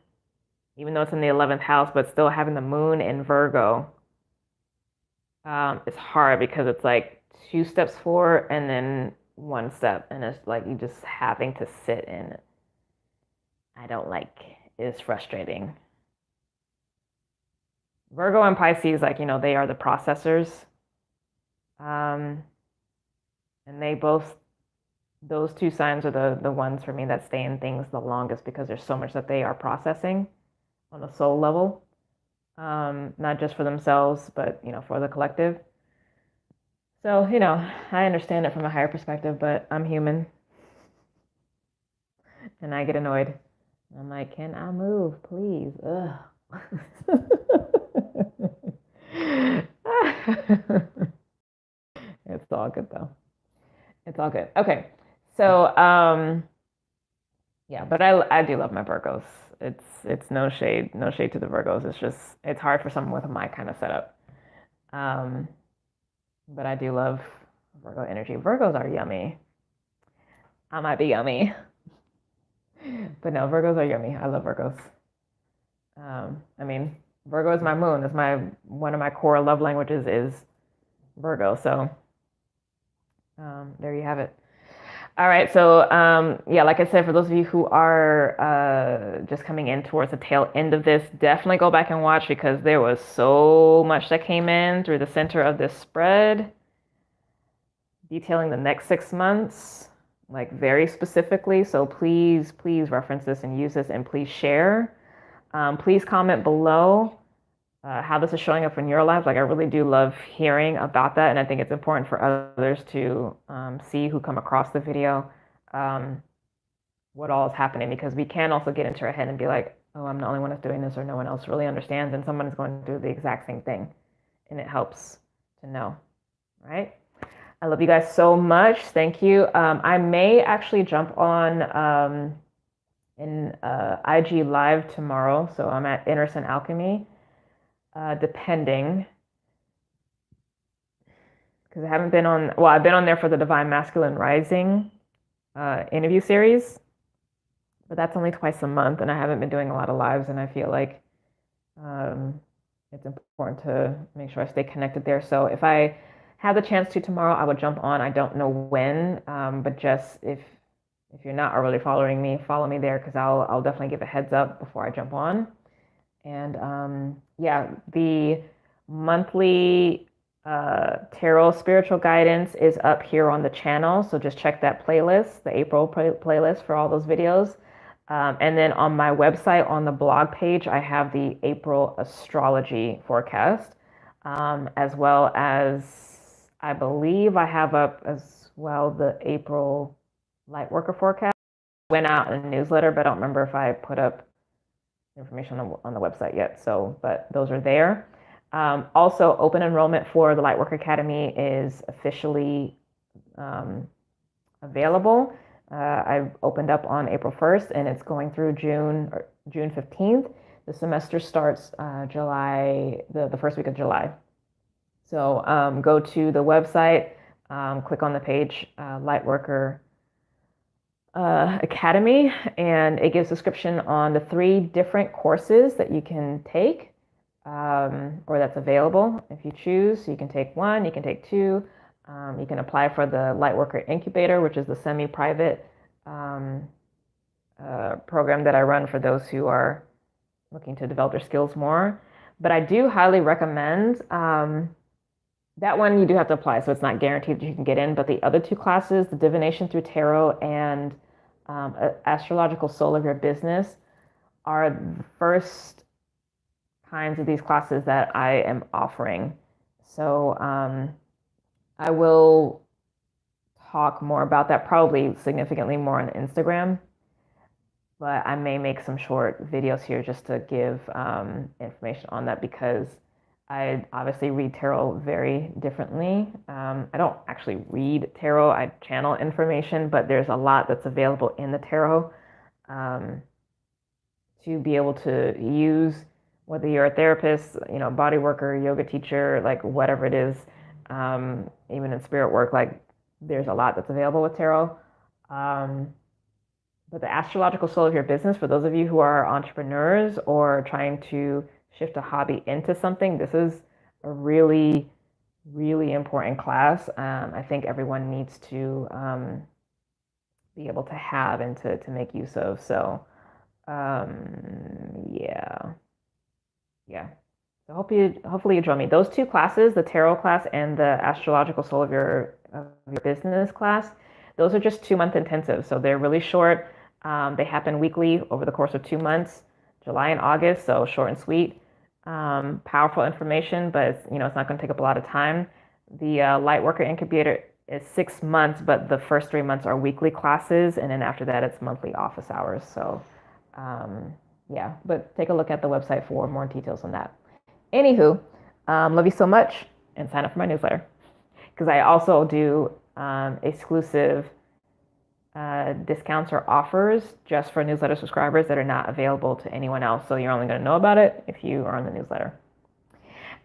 S1: even though it's in the 11th house, but still having the moon in Virgo, it's hard, because it's like 2 steps forward and then 1 step, and it's like you just having to sit in it. I don't like. It's frustrating. Virgo and Pisces, like, they are the processors. And those two signs are the ones for me that stay in things the longest because there's so much that they are processing on a soul level, not just for themselves, but for the collective. So I understand it from a higher perspective, but I'm human and I get annoyed. I'm like, can I move, please? Ugh. It's all good though. It's all good. Okay. So, yeah, but I do love my Virgos. It's no shade to the Virgos. It's just it's hard for someone with my kind of setup. Um, but I do love Virgo energy. Virgos are yummy. I might be yummy, but no, Virgos are yummy. I love Virgos. I mean, Virgo is my moon. It's my one of my core love languages is Virgo. So there you have it. All right, so yeah, like I said, for those of you who are just coming in towards the tail end of this, definitely go back and watch because there was so much that came in through the center of this spread, detailing the next 6 months, like very specifically. So please, please reference this and use this, and please share. Please comment below how this is showing up in your life. Like I really do love hearing about that, and I think it's important for others to see who come across the video what all is happening, because we can also get into our head and be like, oh, I'm the only one that's doing this, or no one else really understands, and someone is going to do the exact same thing, and it helps to know, right? I love you guys so much. Thank you. I may actually jump on in IG live tomorrow, so I'm at Innocent Alchemy. Depending, because I haven't been on, well, I've been on there for the Divine Masculine Rising interview series, but that's only twice a month, and I haven't been doing a lot of lives, and I feel like it's important to make sure I stay connected there. So if I have the chance to tomorrow, I will jump on. I don't know when, but just if you're not already following me, follow me there, because I'll definitely give a heads up before I jump on. And yeah, the monthly tarot spiritual guidance is up here on the channel. So just check that playlist, the April playlist for all those videos. And then on my website, on the blog page, I have the April astrology forecast, as well as I believe I have up as well the April Lightworker forecast. Went out in a newsletter, but I don't remember if I put up information on the website yet. So, but those are there. Also, open enrollment for the Lightwork Academy is officially available. I opened up on April 1st, and it's going through June 15th. The semester starts July, the first week of July. So go to the website, click on the page, Lightworker Academy, and it gives a description on the 3 different courses that you can take, or that's available if you choose. So you can take 1, you can take 2. You can apply for the Lightworker Incubator, which is the semi-private program that I run for those who are looking to develop their skills more. But I do highly recommend that one. You do have to apply, so it's not guaranteed that you can get in. But the other 2 classes, the Divination through Tarot and Astrological Soul of Your Business, are the first kinds of these classes that I am offering. So I will talk more about that, probably significantly more on Instagram, but I may make some short videos here just to give information on that, because I obviously read tarot very differently. I don't actually read tarot, I channel information, but there's a lot that's available in the tarot to be able to use, whether you're a therapist, body worker, yoga teacher, like whatever it is, even in spirit work, like there's a lot that's available with tarot. But the Astrological Soul of Your Business, for those of you who are entrepreneurs or trying to shift a hobby into something, this is a really, really important class. I think everyone needs to be able to have and to make use of. So yeah. So hopefully you join me. Those two classes, the tarot class and the astrological soul of your business class, those are just 2-month intensives. So they're really short. They happen weekly over the course of 2 months, July and August. So short and sweet. Powerful information, but it's not going to take up a lot of time. The Lightworker Incubator is 6 months, but the first 3 months are weekly classes, and then after that, it's monthly office hours. So, yeah, but take a look at the website for more details on that. Anywho, love you so much, and sign up for my newsletter because I also do exclusive discounts or offers just for newsletter subscribers that are not available to anyone else. So you're only going to know about it if you are on the newsletter.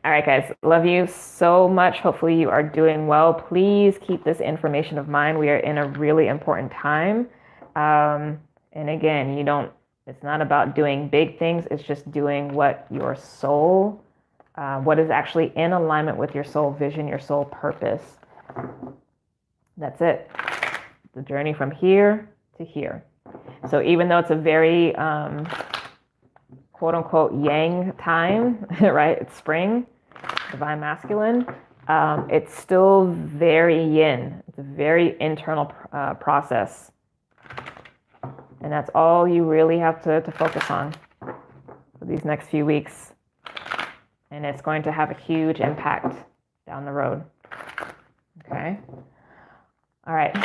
S1: All right, guys, love you so much. Hopefully you are doing well. Please keep this information of mine. We are in a really important time. And again, it's not about doing big things. It's just doing what your soul, what is actually in alignment with your soul vision, your soul purpose. That's it. The journey from here to here. So even though it's a very quote unquote yang time, right? It's spring, divine masculine. It's still very yin. It's a very internal process. And that's all you really have to focus on for these next few weeks. And it's going to have a huge impact down the road. Okay. All right.